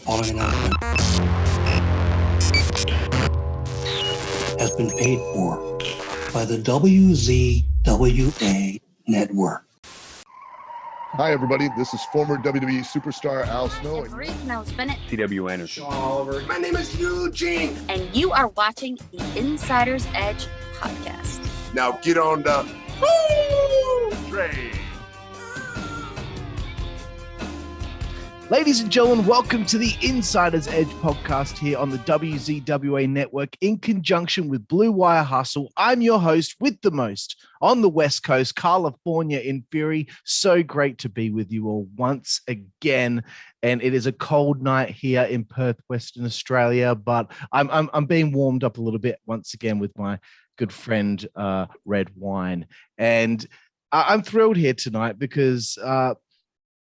following announcement has been paid for by the WZWA Network. Hi, everybody. This is former WWE superstar Al Snow. CW Anderson. Sean Oliver. My name is Eugene. And you are watching the Insider's Edge podcast. Now get on the train. Ladies and gentlemen, welcome to the Insider's Edge podcast here on the WZWA Network in conjunction with Blue Wire Hustle. I'm your host with the most on the West Coast, Karlifornia in Fury. So great to be with you all once again. And it is a cold night here in Perth, Western Australia, but I'm being warmed up a little bit once again with my good friend, Red Wine. And I'm thrilled here tonight because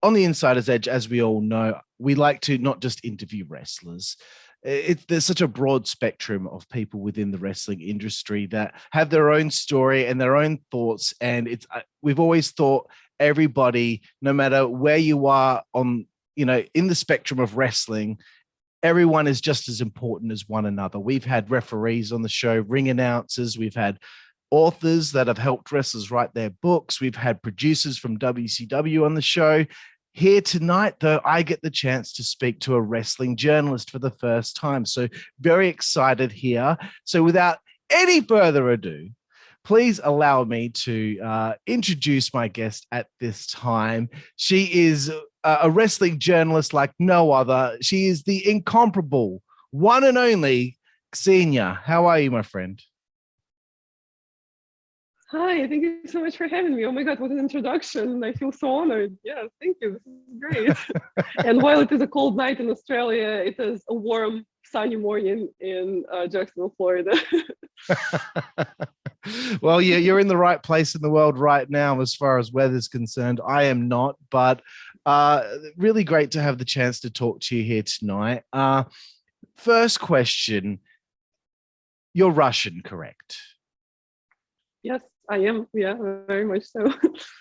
on the Insider's Edge, as we all know, we like to not just interview wrestlers. There's such a broad spectrum of people within the wrestling industry that have their own story and their own thoughts. And we've always thought everybody, no matter where you are on, in the spectrum of wrestling, everyone is just as important as one another. We've had referees on the show, ring announcers, we've had authors that have helped wrestlers write their books. We've had producers from WCW on the show. Here tonight, though, I get the chance to speak to a wrestling journalist for the first time. So very excited here. So without any further ado, please allow me to introduce my guest at this time. She is a wrestling journalist like no other. She is the incomparable, one and only Xenia. How are you, my friend? Hi, thank you so much for having me. Oh my God, what an introduction. I feel so honored. Yeah, thank you. This is great. And while it is a cold night in Australia, it is a warm, sunny morning in Jacksonville, Florida. Well, yeah, you're in the right place in the world right now as far as weather's concerned. I am not, but really great to have the chance to talk to you here tonight. First question, you're Russian, correct? Yes, I am. Yeah, very much so.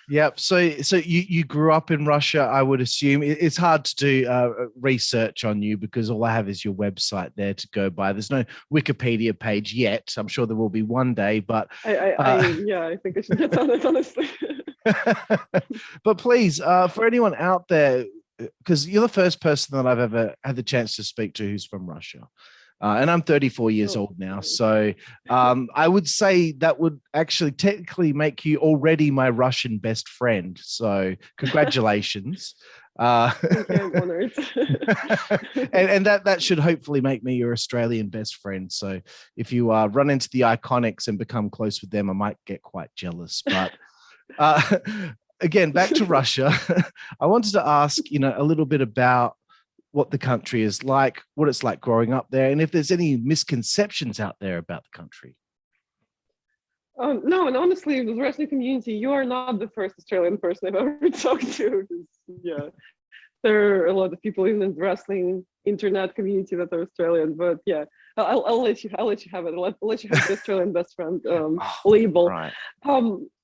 Yep. So you grew up in Russia, I would assume. It's hard to do research on you because all I have is your website there to go by. There's no Wikipedia page yet. I'm sure there will be one day, but I think I should get on it, honestly. But please, for anyone out there, because you're the first person that I've ever had the chance to speak to who's from Russia. And I'm 34 years old now. So I would say that would actually technically make you already my Russian best friend. So congratulations. Thank you, I'm honored. and that should hopefully make me your Australian best friend. So if you run into the Iconics and become close with them, I might get quite jealous. But again, back to Russia. I wanted to ask, a little bit about what the country is like, what it's like growing up there, and if there's any misconceptions out there about the country. No, and honestly, the wrestling community, you are not the first Australian person I've ever talked to. Yeah, there are a lot of people in the wrestling internet community that are Australian, but yeah, I'll let you have it. I'll let you have the Australian best friend label. Right.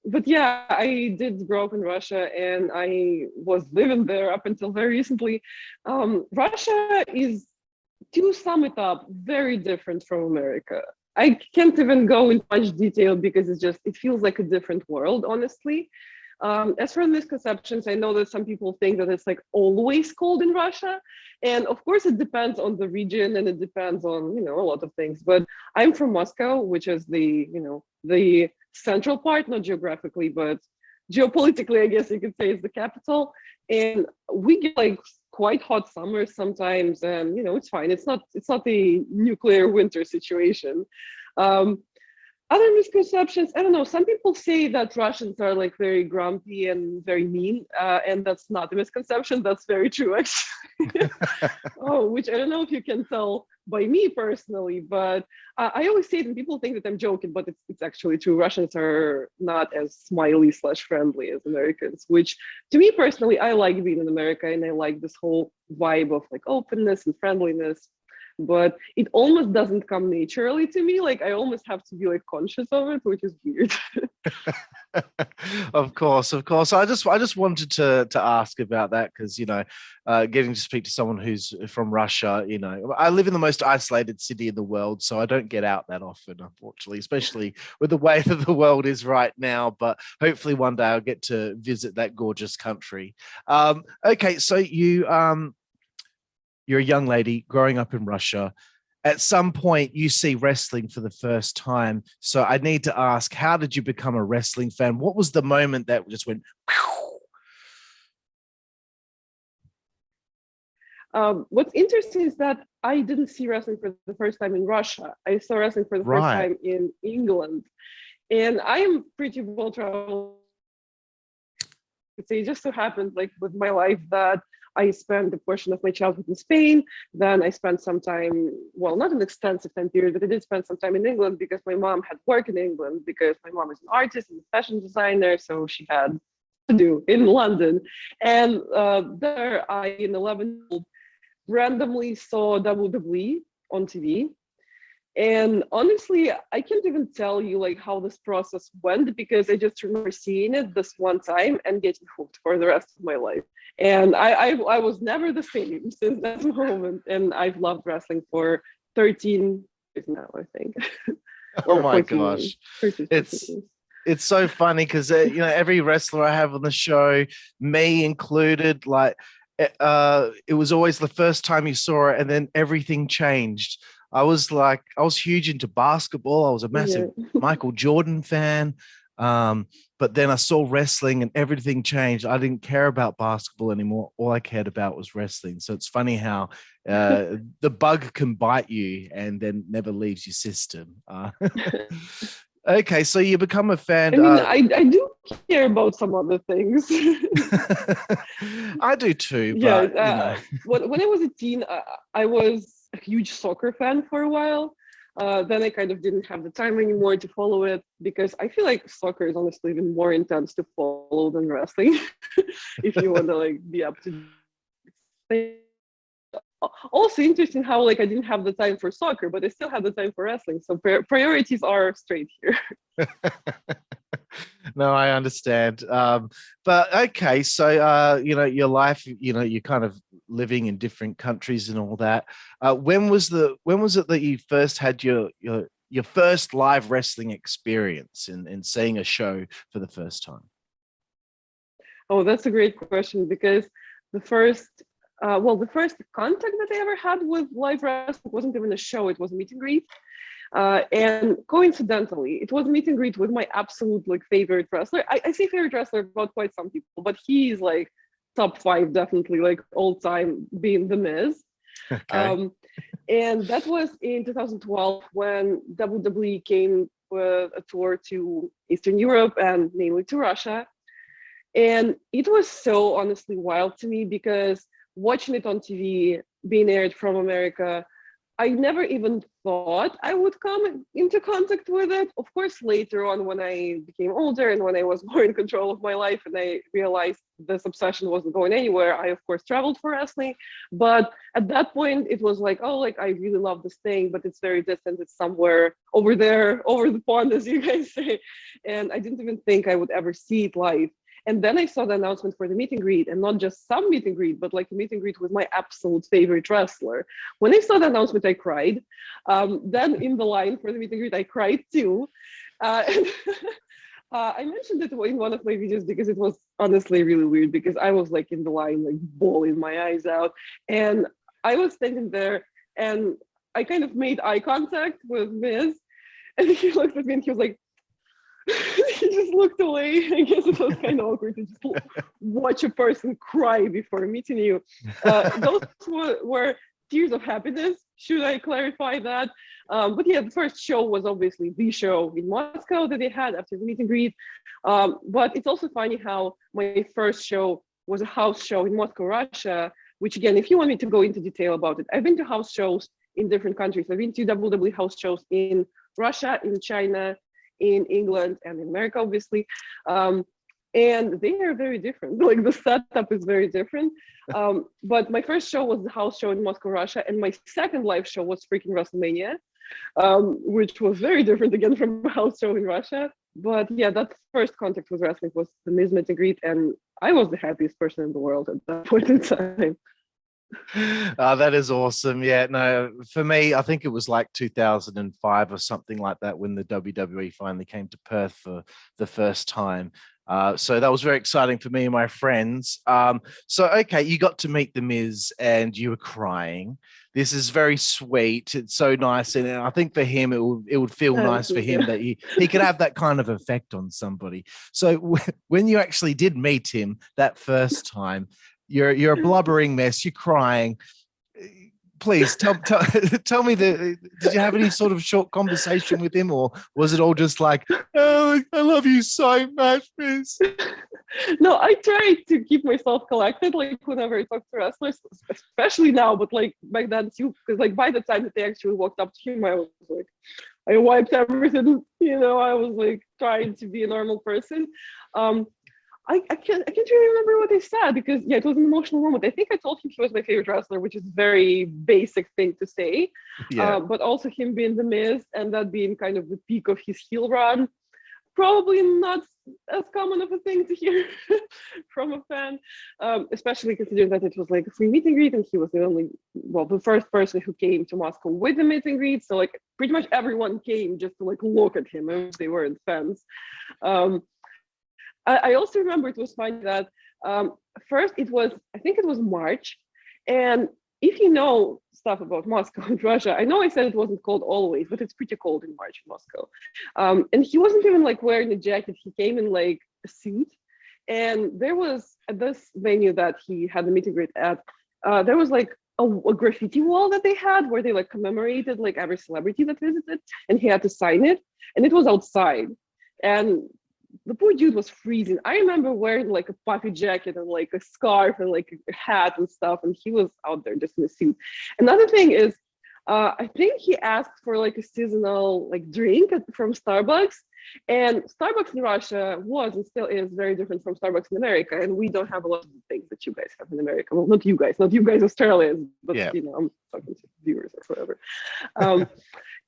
But yeah, I did grow up in Russia and I was living there up until very recently. Russia is, to sum it up, very different from America. I can't even go into much detail because it feels like a different world, honestly. As for misconceptions, I know that some people think that it's like always cold in Russia. And of course, it depends on the region and it depends on, a lot of things. But I'm from Moscow, which is the central part, not geographically, but geopolitically, I guess you could say is the capital. And we get like quite hot summers sometimes. And, it's fine. It's not a nuclear winter situation. Other misconceptions, I don't know, some people say that Russians are like very grumpy and very mean, and that's not a misconception, that's very true actually. Which I don't know if you can tell by me personally, but I always say it and people think that I'm joking, but it's actually true. Russians are not as smiley/friendly as Americans, which to me personally, I like being in America and I like this whole vibe of like openness and friendliness. but it almost doesn't come naturally to me. Like I almost have to be like conscious of it, which is weird. Of course. I just wanted to ask about that because getting to speak to someone who's from Russia. I live in the most isolated city in the world, so I don't get out that often, unfortunately, especially with the way that the world is right now. But hopefully one day I'll get to visit that gorgeous country. Okay, so you're a young lady growing up in Russia. At some point, you see wrestling for the first time. So I need to ask, how did you become a wrestling fan? What was the moment that just went, what's interesting is that I didn't see wrestling for the first time in Russia. I saw wrestling for the first time in England. And I am pretty well traveled. It just so happened, like with my life, that I spent a portion of my childhood in Spain. Then I spent some time, well, not an extensive time period, but I did spend some time in England because my mom had work in England, because my mom is an artist and a fashion designer. So she had to do in London. And there I, in 11, randomly saw WWE on TV. And honestly, I can't even tell you like how this process went, because I just remember seeing it this one time and getting hooked for the rest of my life. And I was never the same since that moment. And I've loved wrestling for 13 years now, I think. Oh my gosh. It's so funny because every wrestler I have on the show, me included, like it was always the first time you saw it and then everything changed. I was huge into basketball. I was a massive Michael Jordan fan. But then I saw wrestling and everything changed. I didn't care about basketball anymore. All I cared about was wrestling. So it's funny how the bug can bite you and then never leaves your system. Okay, so you become a fan. I mean, I do care about some other things. I do too. But, yeah. When I was a teen, I was a huge soccer fan for a while. Then I kind of didn't have the time anymore to follow it, because I feel like soccer is honestly even more intense to follow than wrestling. If you want to like be up to date. Also interesting how like I didn't have the time for soccer, but I still have the time for wrestling. So priorities are straight here. No, I understand. But okay, so your life, you're kind of living in different countries and all that. When was it that you first had your first live wrestling experience in seeing a show for the first time? Oh, that's a great question, because the first contact that I ever had with live wrestling wasn't even a show, it was a meet and greet. And coincidentally, it was a meet and greet with my absolute like favorite wrestler. I say favorite wrestler about quite some people, but he's like top 5, definitely, like all time, being The Miz. Okay. And that was in 2012 when WWE came with a tour to Eastern Europe, and namely to Russia. And it was so honestly wild to me, because watching it on TV, being aired from America, I never even thought I would come into contact with it. Of course, later on, when I became older and when I was more in control of my life and I realized this obsession wasn't going anywhere, I, of course, traveled for wrestling. But at that point, it was like, oh, like, I really love this thing, but it's very distant. It's somewhere over there, over the pond, as you guys say. And I didn't even think I would ever see it live. And then I saw the announcement for the meet and greet, and not just some meet and greet, but like a meet and greet with my absolute favorite wrestler. When I saw the announcement, I cried. Then in the line for the meet and greet, I cried too. And I mentioned it in one of my videos because it was honestly really weird, because I was like in the line, like bawling my eyes out. And I was standing there and I kind of made eye contact with Miz, and he looked at me and he was like, he just looked away. I guess it was kind of awkward to just watch a person cry before meeting you. Those were tears of happiness, should I clarify that? But yeah, the first show was obviously the show in Moscow that they had after the meet and greet. But it's also funny how my first show was a house show in Moscow, Russia, which again, if you want me to go into detail about it, I've been to house shows in different countries. I've been to WWE house shows in Russia, in China, in England, and in America, obviously. and they are very different. Like the setup is very different. But my first show was the house show in Moscow, Russia, and my second live show was freaking WrestleMania, which was very different again from a house show in Russia. But yeah, that first contact with wrestling was the Miz meet and greet, and I was the happiest person in the world at that point in time. That is awesome. Yeah, no, for me, I think it was like 2005 or something like that when the WWE finally came to Perth for the first time. So that was very exciting for me and my friends. So, okay, you got to meet The Miz and you were crying. This is very sweet. It's so nice. And I think for him, it would feel nice for him that he could have that kind of effect on somebody. So when you actually did meet him that first time, you're a blubbering mess, you're crying. Please tell me, did you have any sort of short conversation with him, or was it all just like, oh, I love you so much, Miz? No, I try to keep myself collected, like whenever I talk to wrestlers, especially now, but like back then too, because like by the time that they actually walked up to him, I was like, I wiped everything, I was like trying to be a normal person. I can't really remember what they said because it was an emotional moment. I think I told him he was my favorite wrestler, which is a very basic thing to say. Yeah. But also him being The Miz and that being kind of the peak of his heel run, probably not as common of a thing to hear from a fan, especially considering that it was like a free meet and greet and he was the first person who came to Moscow with the meet and greet. So like pretty much everyone came just to like look at him if they weren't fans. I also remember it was funny that first I think it was March. And if you know stuff about Moscow and Russia, I know I said it wasn't cold always, but it's pretty cold in March in Moscow. And he wasn't even like wearing a jacket. He came in like a suit. And there was at this venue that he had the meet and greet at, there was like a graffiti wall that they had where they like commemorated like every celebrity that visited, and he had to sign it. And it was outside. And the poor dude was freezing. I remember wearing like a puffy jacket and like a scarf and like a hat and stuff, and he was out there just in a suit. Another thing is, I think he asked for like a seasonal like drink from Starbucks, and Starbucks in Russia was and still is very different from Starbucks in America, and we don't have a lot of the things that you guys have in America. Well, not you guys Australians, but yeah. I'm talking to viewers or whatever.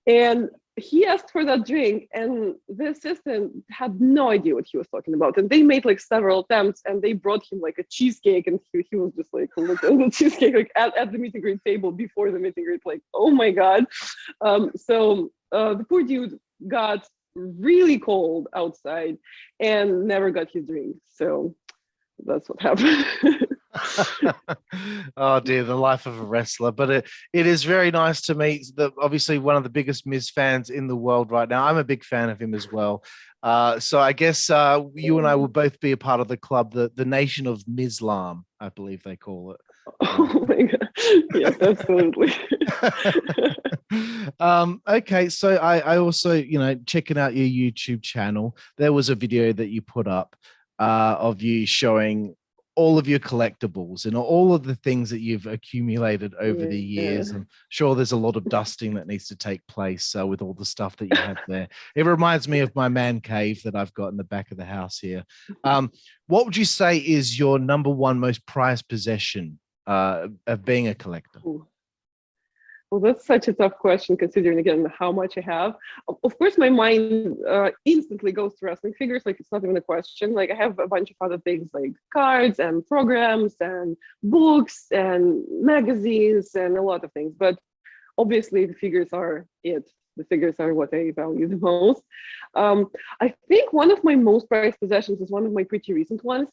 And he asked for that drink, and the assistant had no idea what he was talking about. And they made like several attempts, and they brought him like a cheesecake, and he was just like looking at the cheesecake like at the meet and greet table before the meet and greet, like, oh my god. So the poor dude got really cold outside and never got his drink. So that's what happened. Oh dear, the life of a wrestler. But it is very nice to meet obviously one of the biggest Miz fans in the world right now. I'm a big fan of him as well. So I guess you and I will both be a part of the club, the Nation of Mizlam, I believe they call it. Oh my god. Yes, absolutely. Okay, so I also, checking out your YouTube channel, there was a video that you put up of you showing all of your collectibles and all of the things that you've accumulated over the years. I'm sure there's a lot of dusting that needs to take place with all the stuff that you have there. It reminds me of my man cave that I've got in the back of the house here. What would you say is your number one most prized possession of being a collector? Ooh. Well, that's such a tough question considering, again, how much I have. Of course, my mind instantly goes to wrestling figures. Like, it's not even a question. Like, I have a bunch of other things like cards and programs and books and magazines and a lot of things. But obviously, the figures are it. The figures are what I value the most. I think one of my most prized possessions is one of my pretty recent ones.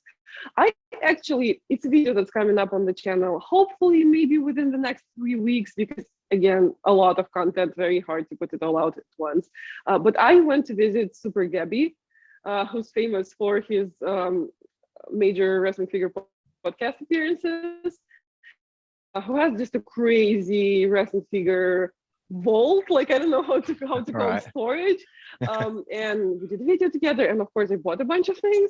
It's a video that's coming up on the channel, hopefully maybe within the next 3 weeks, because again, a lot of content, very hard to put it all out at once. But I went to visit Super Gabby, who's famous for his major wrestling figure podcast appearances, who has just a crazy wrestling figure vault, like I don't know how to call it, storage. And we did a video together, and of course I bought a bunch of things.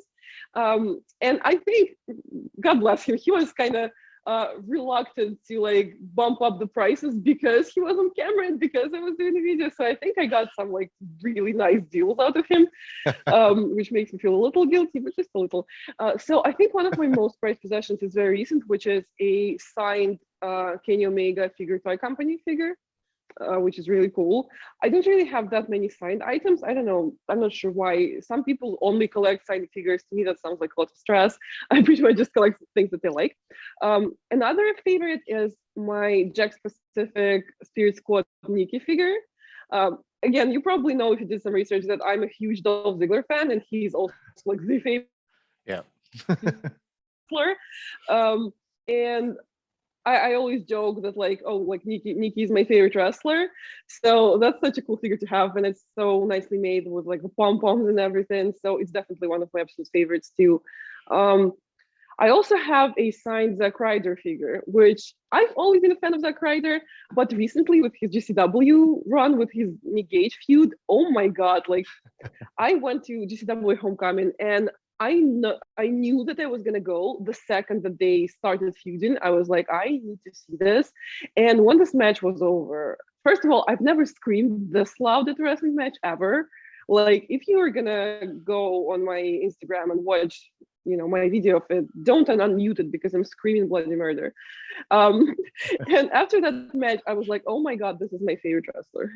And I think, God bless him, he was kind of reluctant to like bump up the prices because he was on camera and because I was doing the video. So I think I got some like really nice deals out of him, which makes me feel a little guilty, but just a little. So I think one of my most prized possessions is very recent, which is a signed Kenny Omega figure toy company figure. Which is really cool. I don't really have that many signed items. I don't know. I'm not sure why. Some people only collect signed figures. To me, that sounds like a lot of stress. I pretty much just collect things that they like. Another favorite is my Jack Pacific Spirit Squad Nikki figure. Again, you probably know if you did some research that I'm a huge Dolph Ziggler fan, and he's also like the favorite. Yeah. And I always joke that like, oh, like Nikki's my favorite wrestler. So that's such a cool figure to have, and it's so nicely made with like the pom-poms and everything. So it's definitely one of my absolute favorites too. I also have a signed Zack Ryder figure, which I've always been a fan of Zack Ryder, but recently with his GCW run, with his Nick Gage feud, oh my God, like I went to GCW Homecoming and I knew that I was gonna go the second that they started feuding. I was like, I need to see this. And when this match was over, first of all, I've never screamed this loud at a wrestling match ever. Like, if you were gonna go on my Instagram and watch, you know, my video of it, don't unmute it because I'm screaming bloody murder. And after that match, I was like, oh my God, this is my favorite wrestler.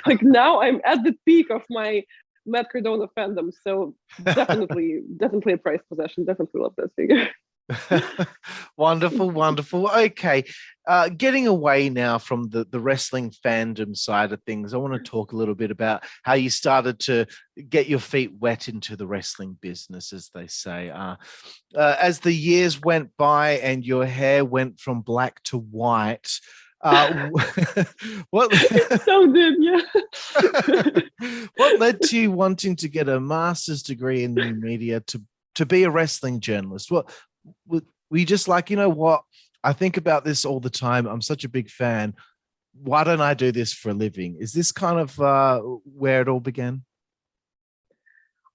Like now I'm at the peak of my Matt Cardona fandom, so definitely a prized possession. Definitely love that figure. Wonderful. Okay, getting away now from the wrestling fandom side of things, I want to talk a little bit about how you started to get your feet wet into the wrestling business, as they say. As the years went by and your hair went from black to white, what so did, yeah. What led to you wanting to get a master's degree in new media to be a wrestling journalist? What were you just like, you know what, I think about this all the time, I'm such a big fan, why don't I do this for a living? Is this kind of where it all began?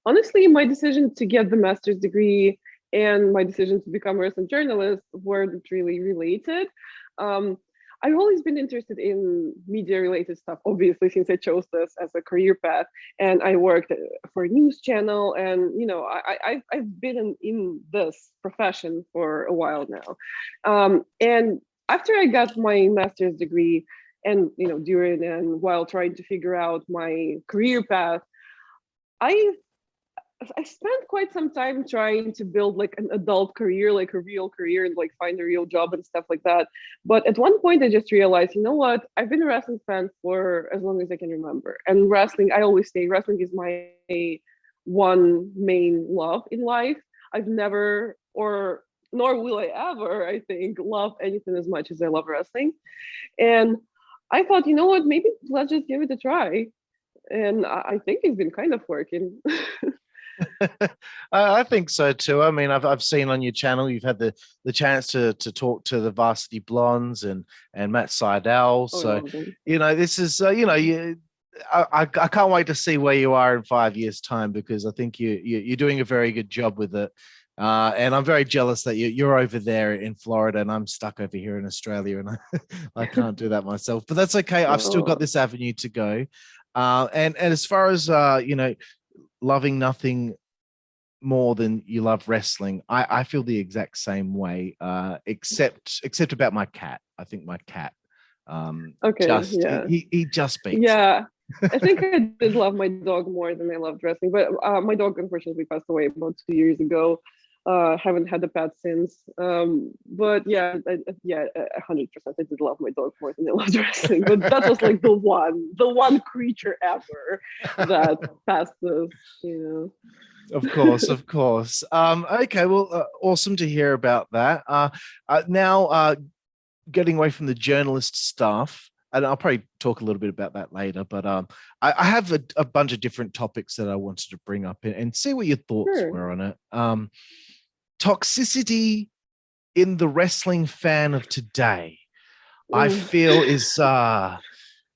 Honestly, my decision to get the master's degree and my decision to become a wrestling journalist weren't really related. I've always been interested in media-related stuff, obviously, since I chose this as a career path. And I worked for a news channel, and you know, I've been in this profession for a while now. And after I got my master's degree, and you know, during and while trying to figure out my career path, I spent quite some time trying to build like an adult career, like a real career, and like find a real job and stuff like that. But at one point I just realized, you know what, I've been a wrestling fan for as long as I can remember. And wrestling, I always say wrestling is my one main love in life. I've never, or nor will I ever, I think, love anything as much as I love wrestling. And I thought, you know what, maybe let's just give it a try. And I think it's been kind of working. I think so too. I mean, I've seen on your channel you've had the chance to talk to the Varsity Blondes and Matt Seidel. So you know, this is you know, I can't wait to see where you are in 5 years' time, because I think you're doing a very good job with it. And I'm very jealous that you're over there in Florida and I'm stuck over here in Australia, and I can't do that myself. But that's okay. I've still got this avenue to go. And as far as you know, loving nothing more than you love wrestling, I feel the exact same way, except about my cat. I think my cat he just beats. Yeah. I think I did love my dog more than I loved wrestling, but my dog unfortunately passed away about 2 years ago. Haven't had a pet since. But yeah, 100%. I did love my dog more than I loved wrestling. But that was like the one creature ever that passed us, you know. Of course. Okay, well, awesome to hear about that. Now, getting away from the journalist stuff, and I'll probably talk a little bit about that later, but I have a bunch of different topics that I wanted to bring up and see what your thoughts were on it. Toxicity in the wrestling fan of today, I feel is, and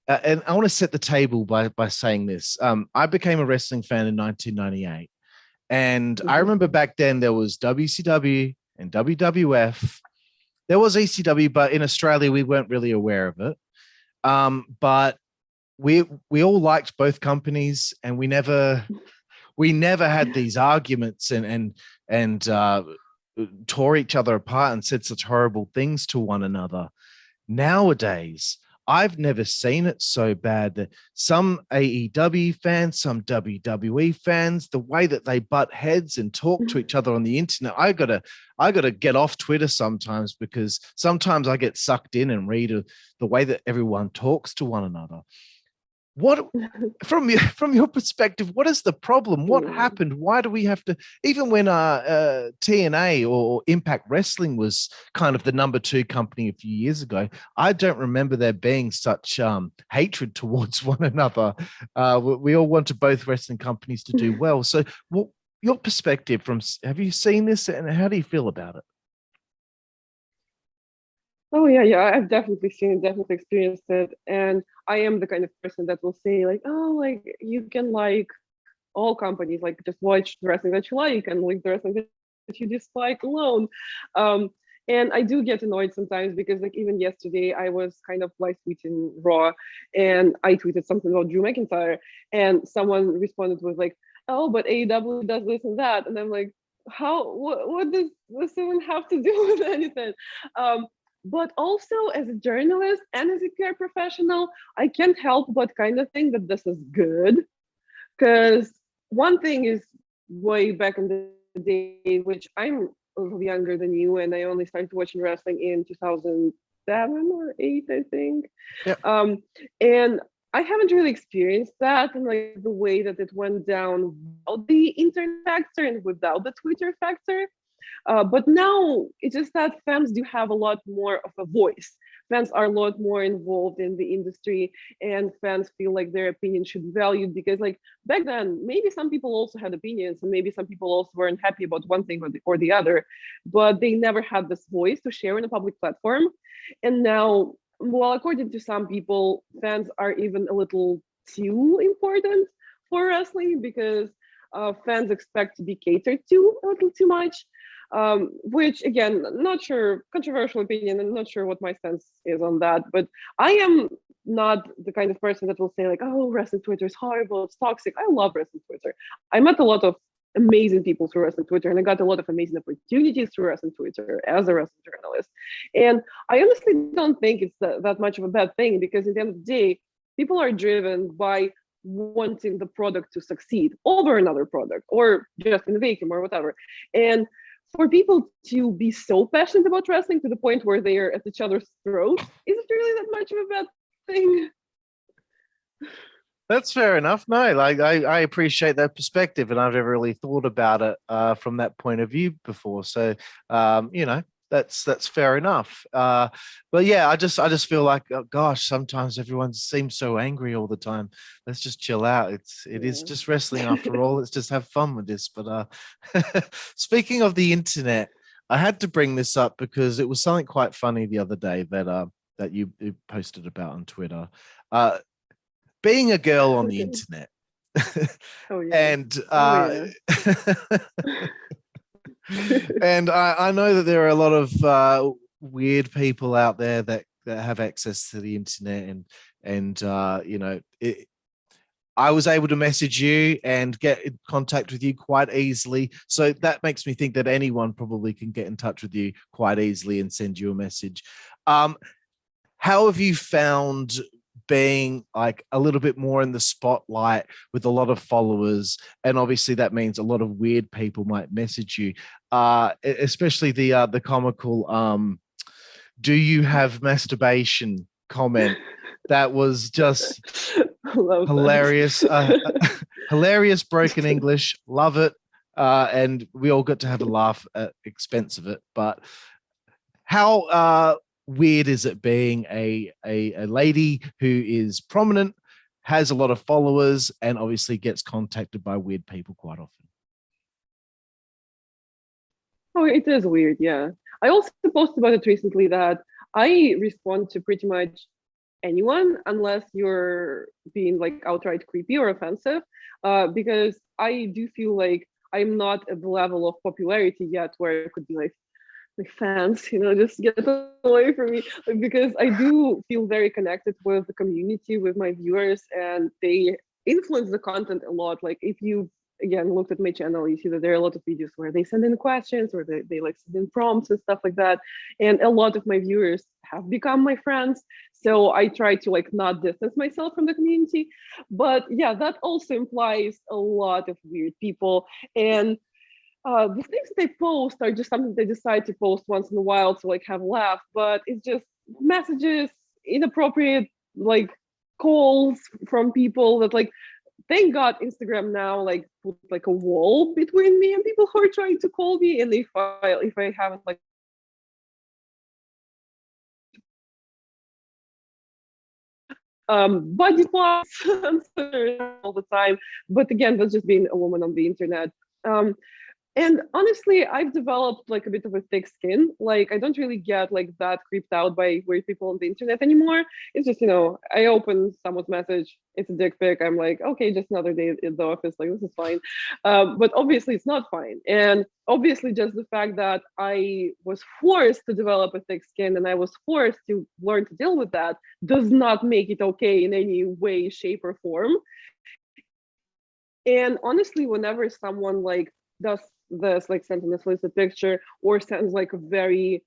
I want to set the table by saying this. I became a wrestling fan in 1998. And I remember back then there was WCW and WWF, there was ECW, but in Australia we weren't really aware of it. But we all liked both companies, and we never had these arguments and tore each other apart and said such horrible things to one another. Nowadays, I've never seen it so bad that some AEW fans, some WWE fans, the way that they butt heads and talk to each other on the internet, I gotta get off Twitter sometimes, because sometimes I get sucked in and read the way that everyone talks to one another. What, from your perspective, what is the problem? What happened? Why do we have to, even when TNA or Impact Wrestling was kind of the number 2 company a few years ago, I don't remember there being such hatred towards one another. We all wanted both wrestling companies to do well. So your perspective have you seen this, and how do you feel about it? Oh yeah, I've definitely seen it, definitely experienced it, and I am the kind of person that will say like, oh, like you can like all companies, like just watch the wrestling that you like and like the wrestling that you dislike alone. And I do get annoyed sometimes, because like even yesterday I was kind of live tweeting Raw, and I tweeted something about Drew McIntyre, and someone responded with like, oh, but AEW does this and that, and I'm like, what does this even have to do with anything? But also, as a journalist and as a PR professional, I can't help but kind of think that this is good. Because one thing is, way back in the day, which I'm a little younger than you, and I only started watching wrestling in 2007 or 8, I think. Yeah. And I haven't really experienced that in like the way that it went down without the internet factor and without the Twitter factor. But now it's just that fans do have a lot more of a voice. Fans are a lot more involved in the industry, and fans feel like their opinion should be valued, because like back then, maybe some people also had opinions, and maybe some people also weren't happy about one thing or the other, but they never had this voice to share in a public platform. And now, well, according to some people, fans are even a little too important for wrestling, because fans expect to be catered to a little too much. Which again, not sure, controversial opinion, and not sure what my stance is on that, but I am not the kind of person that will say like, oh, wrestling Twitter is horrible, it's toxic. I love wrestling Twitter. I met a lot of amazing people through wrestling Twitter, and I got a lot of amazing opportunities through wrestling Twitter as a wrestling journalist. And I honestly don't think it's that much of a bad thing, because at the end of the day, people are driven by wanting the product to succeed over another product, or just in a vacuum or whatever. And for people to be so passionate about wrestling to the point where they are at each other's throats, is it really that much of a bad thing? That's fair enough. No, like I appreciate that perspective, and I've never really thought about it from that point of view before. So, that's fair enough. But yeah, I just feel like, oh, gosh, sometimes everyone seems so angry all the time. Let's just chill out. It is just wrestling after all. Let's just have fun with this. But speaking of the internet, I had to bring this up because it was something quite funny the other day that you posted about on Twitter. Being a girl on the internet. Oh, yeah. And and I know that there are a lot of weird people out there that have access to the internet, and I was able to message you and get in contact with you quite easily. So that makes me think that anyone probably can get in touch with you quite easily and send you a message. How have you found being like a little bit more in the spotlight with a lot of followers? And obviously that means a lot of weird people might message you, especially the comical do you have masturbation comment that was just hilarious. Hilarious broken English, love it. And we all got to have a laugh at expense of it. But how weird is it being a lady who is prominent, has a lot of followers, and obviously gets contacted by weird people quite often? Oh, it is weird, yeah. I also posted about it recently that I respond to pretty much anyone unless you're being like outright creepy or offensive, because I do feel like I'm not at the level of popularity yet where it could be like, fans, just get away from me, because I do feel very connected with the community, with my viewers, and they influence the content a lot. Like if you again looked at my channel, you see that there are a lot of videos where they send in questions, or they like send in prompts and stuff like that. And a lot of my viewers have become my friends. So I try to like not distance myself from the community. But yeah, that also implies a lot of weird people. And the things they post are just something they decide to post once in a while to like have a laugh, but it's just messages, inappropriate like calls from people that like, thank God Instagram now like put like a wall between me and people who are trying to call me. And if I haven't like body parts all the time. But again, that's just being a woman on the internet. And honestly, I've developed like a bit of a thick skin. Like I don't really get like that creeped out by weird people on the internet anymore. It's just, I open someone's message, it's a dick pic. I'm like, okay, just another day in the office. Like this is fine. But obviously it's not fine. And obviously just the fact that I was forced to develop a thick skin and I was forced to learn to deal with that does not make it okay in any way, shape, or form. And honestly, whenever someone like does this, like sends an explicit picture or sends like a very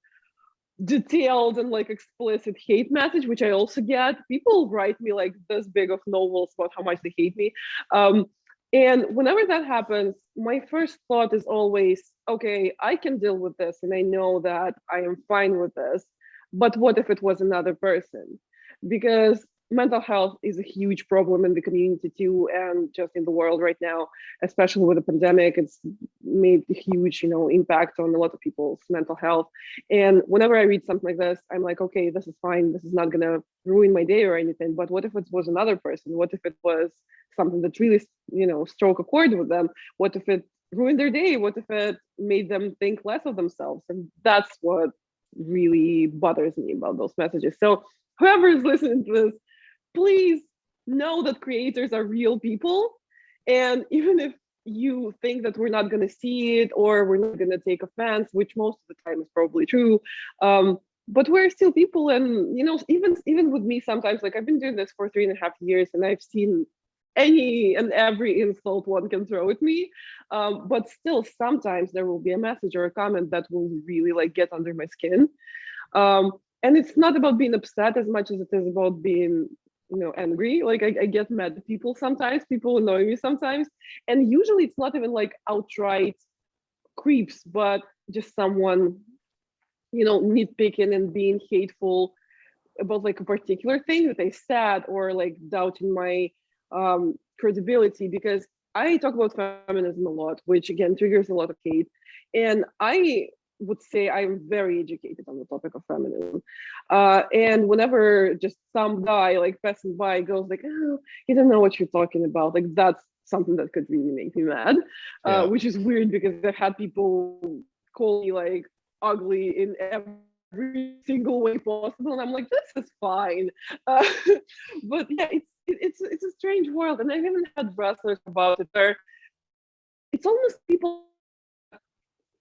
detailed and like explicit hate message, which I also get, people write me like this big of novels about how much they hate me. And whenever that happens, my first thought is always, okay, I can deal with this and I know that I am fine with this, but what if it was another person? Because mental health is a huge problem in the community too, and just in the world right now, especially with the pandemic, it's made a huge, impact on a lot of people's mental health. And whenever I read something like this, I'm like, okay, this is fine. This is not gonna ruin my day or anything. But what if it was another person? What if it was something that really, struck a chord with them? What if it ruined their day? What if it made them think less of themselves? And that's what really bothers me about those messages. So whoever is listening to this, please know that creators are real people. And even if you think that we're not going to see it or we're not going to take offense, which most of the time is probably true, but we're still people. And, even with me sometimes, like I've been doing this for 3.5 years and I've seen any and every insult one can throw at me. But still, sometimes there will be a message or a comment that will really like get under my skin. And it's not about being upset as much as it is about being angry. Like I get mad at people sometimes, people annoy me sometimes, and usually it's not even like outright creeps, but just someone nitpicking and being hateful about like a particular thing that I said, or like doubting my credibility, because I talk about feminism a lot, which again triggers a lot of hate. And I would say I'm very educated on the topic of feminism. And whenever just some guy like passing by goes like, oh, you don't know what you're talking about, like that's something that could really make me mad, which is weird because I've had people call me like ugly in every single way possible. And I'm like, this is fine. But yeah, it's a strange world. And I've even had wrestlers about it where it's almost people,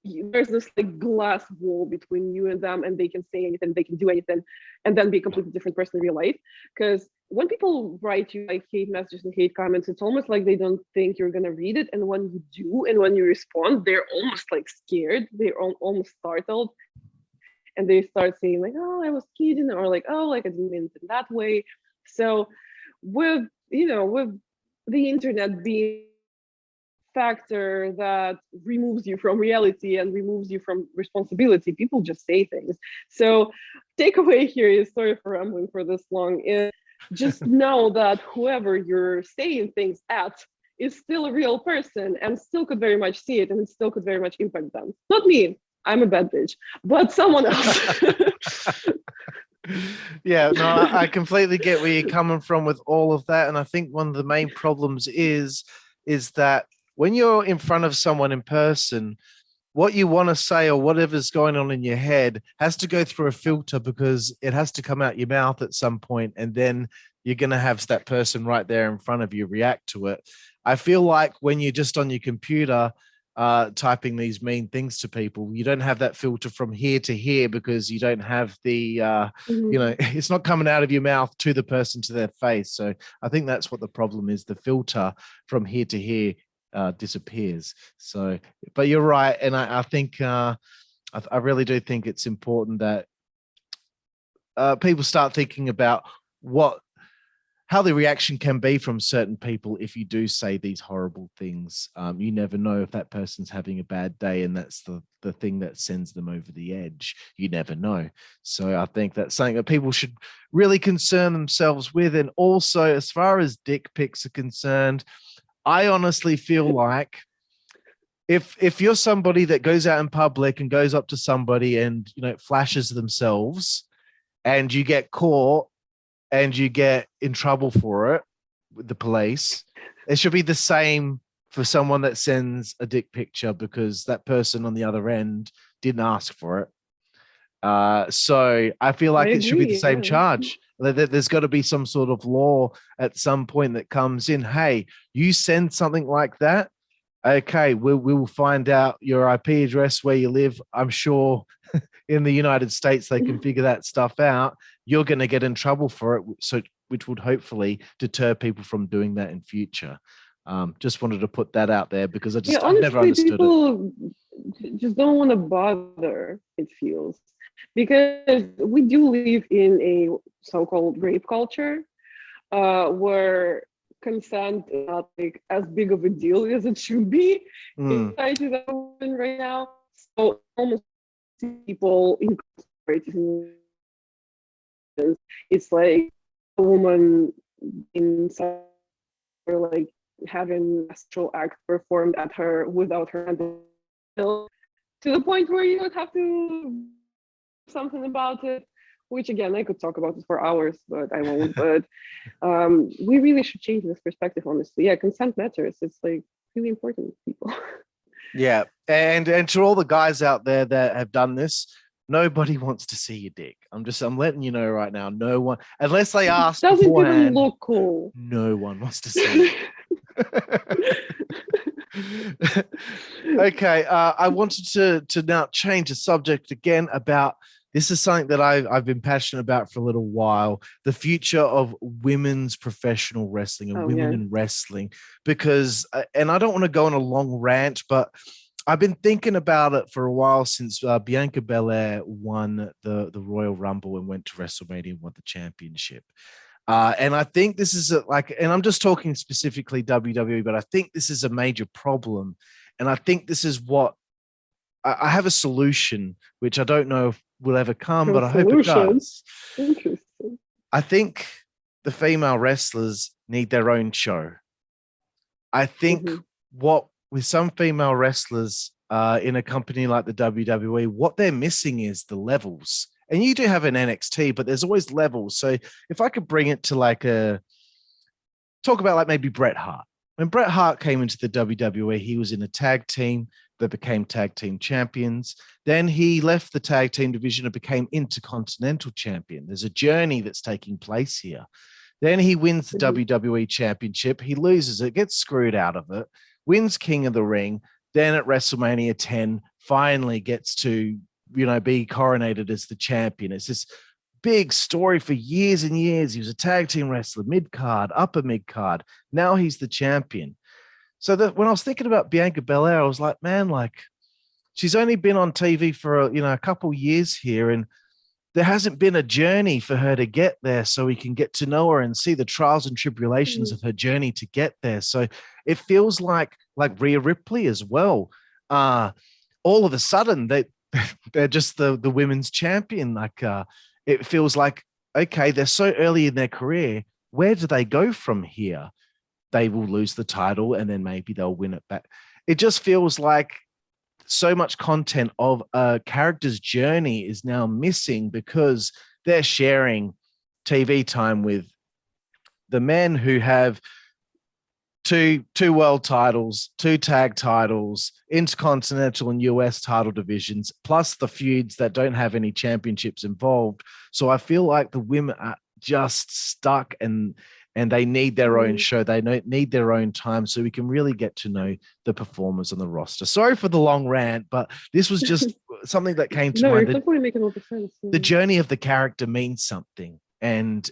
there's this like glass wall between you and them, and they can say anything, they can do anything, and then be a completely different person in real life. Because when people write you like hate messages and hate comments, it's almost like they don't think you're gonna read it, and when you do and when you respond, they're almost like scared, they're almost startled, and they start saying like, oh, I was kidding, or like, oh, like I didn't mean it in that way. So with with the internet being factor that removes you from reality and removes you from responsibility, people just say things. So takeaway here is, sorry for rambling for this long, is just know that whoever you're saying things at is still a real person and still could very much see it, and it still could very much impact them. Not me, I'm a bad bitch, but someone else. Yeah, no, I completely get where you're coming from with all of that. And I think one of the main problems is that when you're in front of someone in person, what you want to say or whatever's going on in your head has to go through a filter, because it has to come out your mouth at some point, and then you're going to have that person right there in front of you react to it. I feel like when you're just on your computer, typing these mean things to people. You don't have that filter from here to here because you don't have the, it's not coming out of your mouth to the person, to their face. So I think that's what the problem is. The filter from here to here disappears. So, but you're right. And I think, I really do think it's important that people start thinking about how the reaction can be from certain people if you do say these horrible things. You never know if that person's having a bad day, and that's the thing that sends them over the edge. You never know. So I think that's something that people should really concern themselves with. And also, as far as dick pics are concerned, I honestly feel like if you're somebody that goes out in public and goes up to somebody and flashes themselves, and you get caught and you get in trouble for it with the police, it should be the same for someone that sends a dick picture, because that person on the other end didn't ask for it. So I feel like it should be the same charge. There's got to be some sort of law at some point that comes in. Hey, you send something like that, okay, we will find out your IP address, where you live. I'm sure in the United States they can figure that stuff out. You're going to get in trouble for it, so which would hopefully deter people from doing that in future. Just wanted to put that out there, because I've never understood people just don't want to bother, it feels, because we do live in a so-called rape culture where consent is not like as big of a deal as it should be in society that we're in right now. So almost people incorporated, it's like a woman in some, or like having a sexual act performed at her without her consent, to the point where you would have to do something about it, which again I could talk about it for hours, but I won't. But we really should change this perspective, honestly. Yeah, consent matters. It's like really important, people. Yeah, and to all the guys out there that have done this, nobody wants to see your dick. I'm letting you know right now. No one, unless they ask doesn't beforehand, even look cool. No one wants to see it. Okay, I wanted to now change the subject again. About this is something that I've been passionate about for a little while: the future of women's professional wrestling and women in wrestling. Because, and I don't want to go on a long rant, but I've been thinking about it for a while since Bianca Belair won the Royal Rumble and went to WrestleMania and won the championship. And I think this is and I'm just talking specifically WWE, but I think this is a major problem. And I think this is what I have a solution, which I don't know if will ever come, but I hope it does. Interesting. I think the female wrestlers need their own show. I think with some female wrestlers in a company like the WWE, what they're missing is the levels. And you do have an NXT, but there's always levels. So if I could bring it to talk about maybe Bret Hart. When Bret Hart came into the WWE, he was in a tag team that became tag team champions. Then he left the tag team division and became intercontinental champion. There's a journey that's taking place here. Then he wins the WWE championship. He loses it, gets screwed out of it, wins King of the Ring. Then at WrestleMania 10, finally gets to, be coronated as the champion. It's this big story for years and years. He was a tag team wrestler, mid-card, upper mid-card. Now he's the champion. So that when I was thinking about Bianca Belair, I was like, man, she's only been on TV for a couple years here, and there hasn't been a journey for her to get there, so we can get to know her and see the trials and tribulations of her journey to get there. So it feels like Rhea Ripley as well. All of a sudden, they're just the women's champion. It feels like, okay, they're so early in their career. Where do they go from here? They will lose the title and then maybe they'll win it back. It just feels like so much content of a character's journey is now missing because they're sharing TV time with the men who have two world titles, 2 tag titles, intercontinental and US title divisions, plus the feuds that don't have any championships involved. So I feel like the women are just stuck, and and they need their own Mhm. show. They need their own time so we can really get to know the performers on the roster. Sorry for the long rant, but this was just something that came to No, you're mind. totally making a lot of sense. The journey of the character means something, and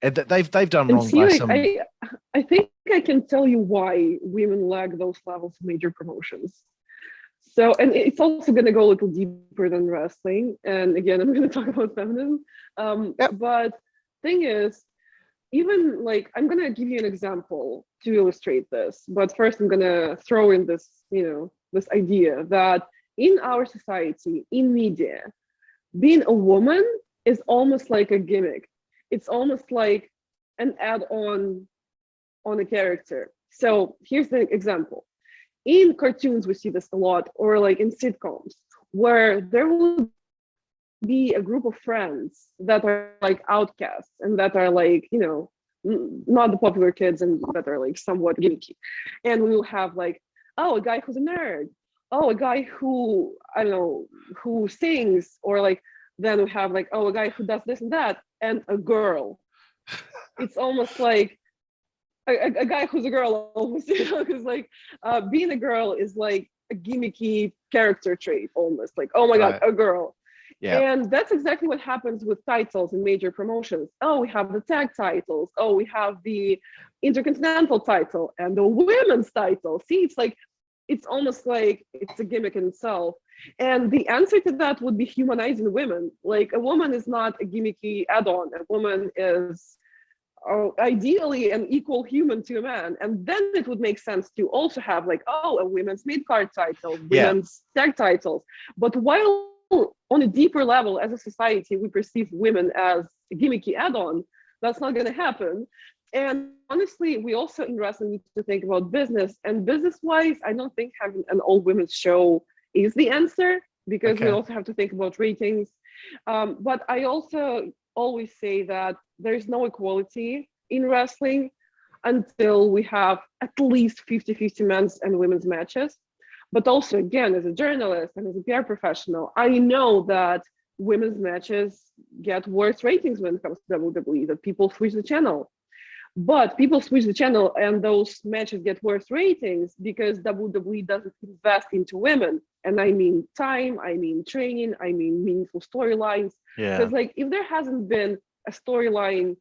they've done And wrong see, by like, some. I think I can tell you why women lack those levels of major promotions. So, and it's also going to go a little deeper than wrestling. And again, I'm going to talk about feminism. Yep. But thing is, even like, I'm going to give you an example to illustrate this. But first, I'm going to throw in this, this idea that in our society, in media, being a woman is almost like a gimmick. It's almost like an add-on on a character. So here's the example. In cartoons, we see this a lot, or like in sitcoms, where there will be a group of friends that are like outcasts and that are like, not the popular kids and that are like somewhat gimmicky. And we will have like, oh, a guy who's a nerd. Oh, a guy who, I don't know, who sings, or like, then we have like, oh, a guy who does this and that, and a girl. It's almost like a guy who's a girl almost, because like being a girl is like a gimmicky character trait almost, like, oh my God, a girl. Yeah. And that's exactly what happens with titles in major promotions. Oh, we have the tag titles. Oh, we have the intercontinental title and the women's title. See, it's almost like it's a gimmick in itself. And the answer to that would be humanizing women. Like, a woman is not a gimmicky add-on. A woman is ideally an equal human to a man. And then it would make sense to also have like, oh, a women's mid-card title, women's tag titles. But while on a deeper level as a society, we perceive women as a gimmicky add-on, that's not going to happen. And honestly, we also in wrestling need to think about business. And business-wise, I don't think having an all-women's show is the answer, because we also have to think about ratings. But I also always say that there's no equality in wrestling until we have at least 50-50 men's and women's matches. But also, again, as a journalist and as a PR professional, I know that women's matches get worse ratings when it comes to WWE, that people switch the channel. But people switch the channel and those matches get worse ratings because WWE doesn't invest into women. And I mean time, I mean training, I mean meaningful storylines. Because like, if there hasn't been a storyline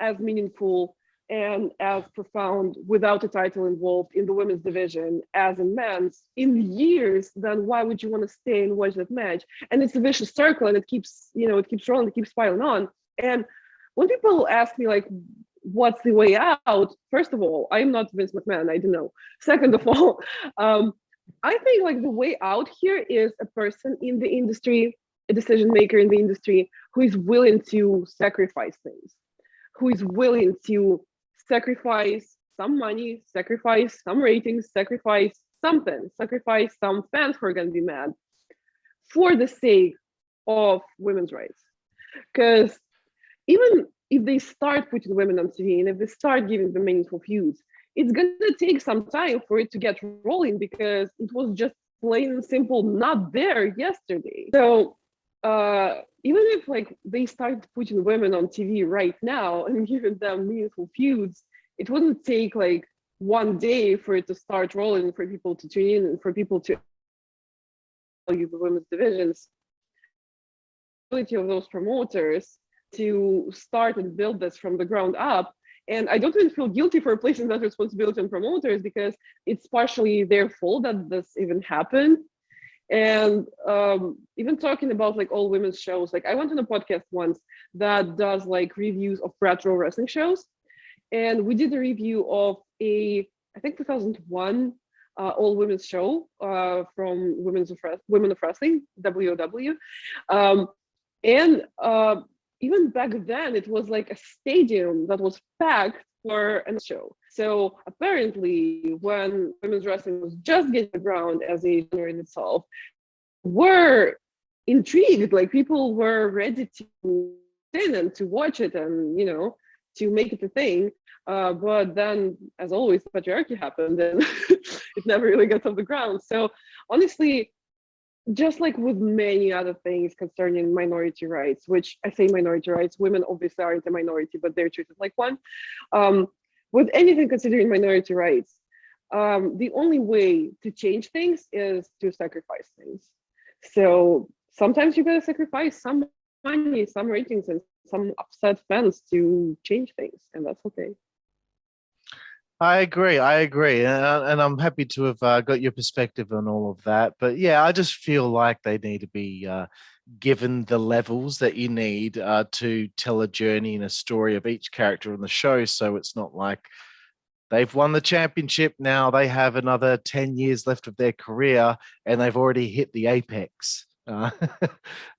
as meaningful and as profound without a title involved in the women's division as in men's in years, then why would you want to stay and watch that match? And it's a vicious circle, and it keeps rolling, it keeps piling on. And when people ask me like, what's the way out? First of all, I'm not Vince McMahon, I don't know. Second of all, I think like the way out here is a person in the industry, a decision maker in the industry, who is willing to sacrifice things, who is willing to sacrifice some money, sacrifice some ratings, sacrifice something, sacrifice some fans who are going to be mad for the sake of women's rights. Because even if they start putting women on TV and if they start giving them meaningful feuds, it's going to take some time for it to get rolling, because it was just plain and simple not there yesterday. So even if like they start putting women on TV right now and giving them meaningful feuds, it wouldn't take like one day for it to start rolling, for people to tune in and for people to value the women's divisions. The ability of those promoters to start and build this from the ground up. And I don't even feel guilty for placing that responsibility on promoters, because it's partially their fault that this even happened. And even talking about like all women's shows, like I went on a podcast once that does like reviews of retro wrestling shows. And we did a review of I think 2001 all women's show from Women of Wrestling, WZWA. And even back then, it was like a stadium that was packed for a show. So apparently, when women's wrestling was just getting around as a genre in itself, were intrigued. Like, people were ready to in and to watch it, and to make it a thing. But then, as always, patriarchy happened, and it never really got off the ground. So honestly, just like with many other things concerning minority rights, which I say minority rights, women obviously aren't a minority, but they're treated like one. With anything considering minority rights, the only way to change things is to sacrifice things. So sometimes you gotta sacrifice some money, some ratings, and some upset fans to change things, and that's okay. I agree. And I'm happy to have got your perspective on all of that. But yeah, I just feel like they need to be given the levels that you need to tell a journey and a story of each character on the show. So it's not like they've won the championship. Now they have another 10 years left of their career and they've already hit the apex.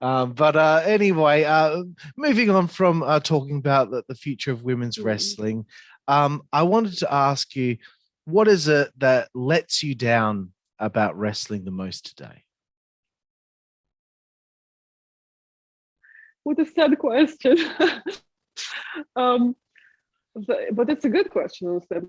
Anyway, moving on from talking about the future of women's wrestling, I wanted to ask you, what is it that lets you down about wrestling the most today? What a sad question. But it's a good question. I've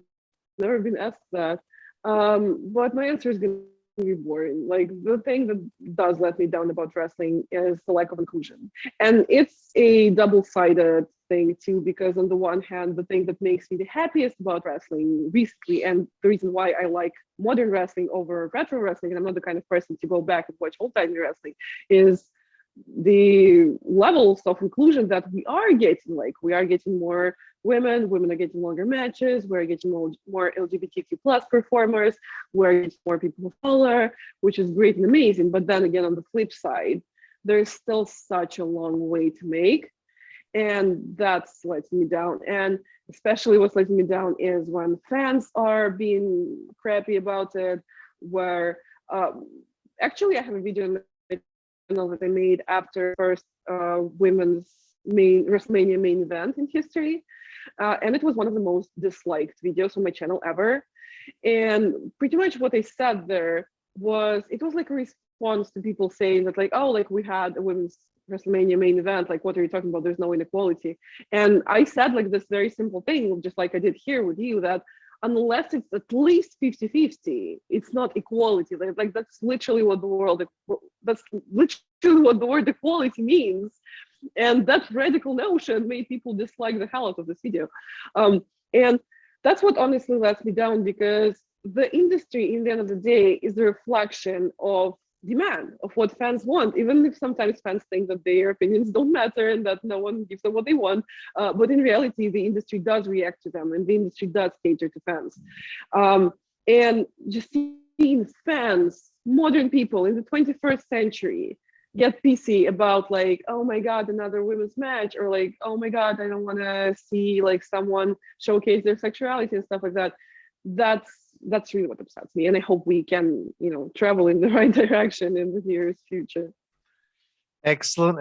never been asked that. But my answer is going to be boring. Like, the thing that does let me down about wrestling is the lack of inclusion. And it's a double-sided thing too, because on the one hand, the thing that makes me the happiest about wrestling recently, and the reason why I like modern wrestling over retro wrestling, and I'm not the kind of person to go back and watch old-time wrestling, is the levels of inclusion that we are getting. Like, we are getting more women are getting longer matches, we're getting more LGBTQ plus performers, we're getting more people of color, which is great and amazing. But then again, on the flip side, there's still such a long way to make, and that's lets me down. And especially what's letting me down is when fans are being crappy about it, where actually I have a video on my channel that I made after first women's WrestleMania main event in history, and it was one of the most disliked videos on my channel ever. And pretty much what I said there was, it was like a response to people saying that, like, oh, like, we had a women's WrestleMania main event, like, what are you talking about? There's no inequality. And I said, like, this very simple thing, just like I did here with you, that unless it's at least 50-50, it's not equality. Like that's literally what the word equality means. And that radical notion made people dislike the hell out of this video. And that's what honestly lets me down, because the industry, in the end of the day, is a reflection of demand, of what fans want, even if sometimes fans think that their opinions don't matter and that no one gives them what they want. But in reality, the industry does react to them, and the industry does cater to fans. And just seeing fans, modern people in the 21st century, get pissy about, like, oh my god, another women's match, or like, oh my god, I don't want to see like someone showcase their sexuality and stuff like that. That's really what upsets me, and I hope we can, travel in the right direction in the nearest future. Excellent.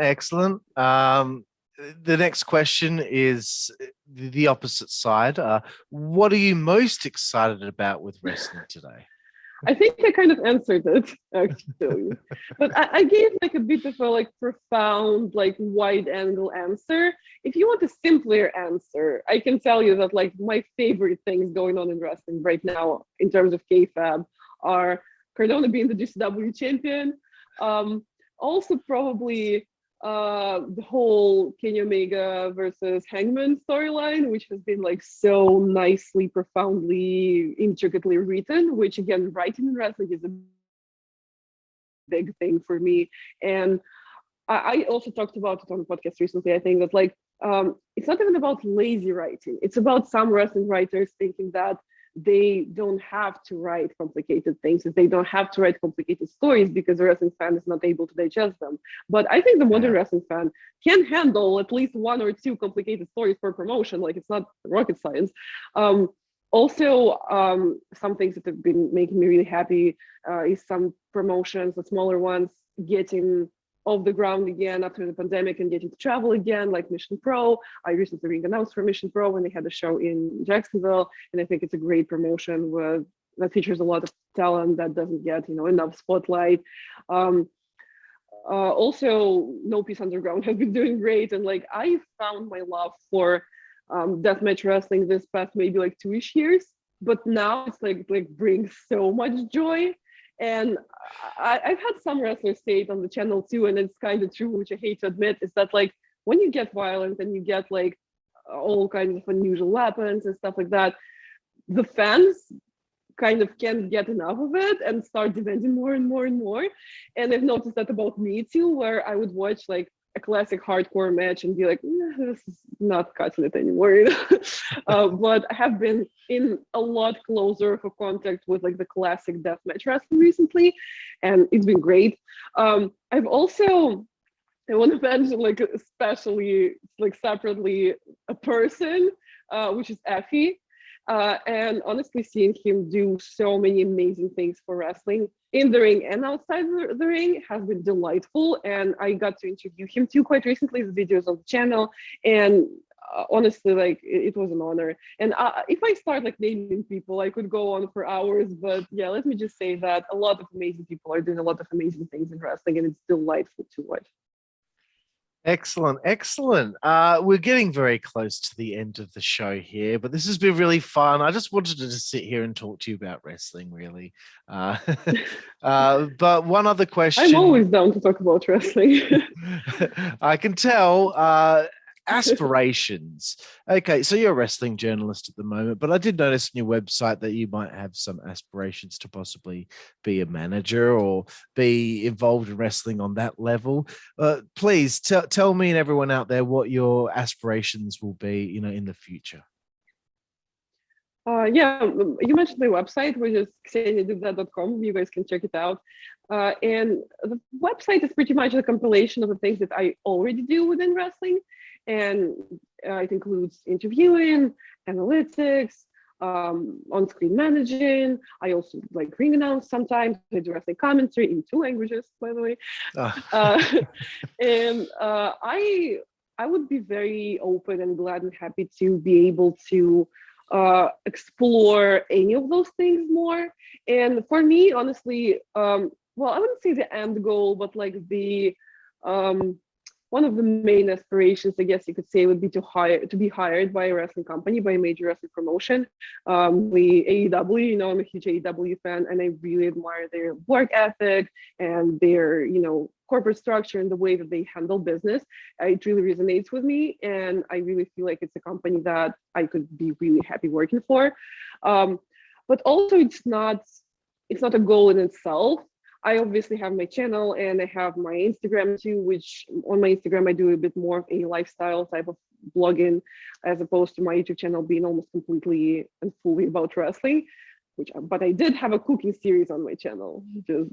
The next question is the opposite side. What are you most excited about with wrestling today? I think I kind of answered it, actually. But I gave like a bit of a profound, wide angle answer. If you want a simpler answer, I can tell you that my favorite things going on in wrestling right now in terms of kayfabe are Cardona being the WZWA champion. Also probably the whole Kenny Omega versus Hangman storyline, which has been so nicely, profoundly, intricately written, which again, writing in wrestling is a big thing for me. And I also talked about it on the podcast recently. I think that it's not even about lazy writing. It's about some wrestling writers thinking that they don't have to write complicated things, they don't have to write complicated stories because the wrestling fan is not able to digest them. But I think the modern wrestling fan can handle at least one or two complicated stories per promotion. It's not rocket science. Also, some things that have been making me really happy is some promotions, the smaller ones, getting off the ground again after the pandemic and getting to travel again, like Mission Pro. I recently ring announced for Mission Pro when they had a show in Jacksonville, and I think it's a great promotion that features a lot of talent that doesn't get enough spotlight. Also, No Peace Underground has been doing great, and I found my love for deathmatch wrestling this past maybe 2-ish years, but now it's brings so much joy. And I've had some wrestlers say it on the channel too, and it's kind of true, which I hate to admit, is that like when you get violent and you get like all kinds of unusual weapons and stuff like that, the fans kind of can't get enough of it and start demanding more and more and more. And I've noticed that about me too, where I would watch like a classic hardcore match and be like, this is not cutting it anymore, you know? But I have been in a lot closer of a contact with like the classic deathmatch wrestling recently, and it's been great. I've also, I want to mention like especially like separately a person, which is Effie. And honestly, seeing him do so many amazing things for wrestling in the ring and outside the ring has been delightful. And I got to interview him too quite recently, the videos on the channel. And honestly, like it was an honor. And if I start like naming people, I could go on for hours. But yeah, let me just say that a lot of amazing people are doing a lot of amazing things in wrestling, and it's delightful to watch. Excellent, excellent. We're getting very close to the end of the show here, but this has been really fun. I just wanted to just sit here and talk to you about wrestling, really. But one other question. I'm always down to talk about wrestling. I can tell. Aspirations. Okay, so you're a wrestling journalist at the moment, but I did notice on your website that you might have some aspirations to possibly be a manager or be involved in wrestling on that level. Please tell me and everyone out there what your aspirations will be, you know, in the future. Yeah, you mentioned my website, which is XeniaDidThat.com. You guys can check it out. And the website is pretty much a compilation of the things that I already do within wrestling. And it includes interviewing, analytics, on-screen managing. I also like ring announce sometimes. I do wrestling commentary in 2 languages, by the way. And I would be very open and glad and happy to be able to explore any of those things more. And for me, honestly, well, I wouldn't say the end goal, but like the one of the main aspirations, I guess you could say, would be to be hired by a wrestling company, by a major wrestling promotion. The AEW, you know, I'm a huge AEW fan, and I really admire their work ethic and their, you know, corporate structure and the way that they handle business. It really resonates with me, and I really feel like it's a company that I could be really happy working for. But also, it's not a goal in itself. I obviously have my channel and I have my Instagram too, which on my Instagram I do a bit more of a lifestyle type of blogging, as opposed to my YouTube channel being almost completely and fully about wrestling. But I did have a cooking series on my channel,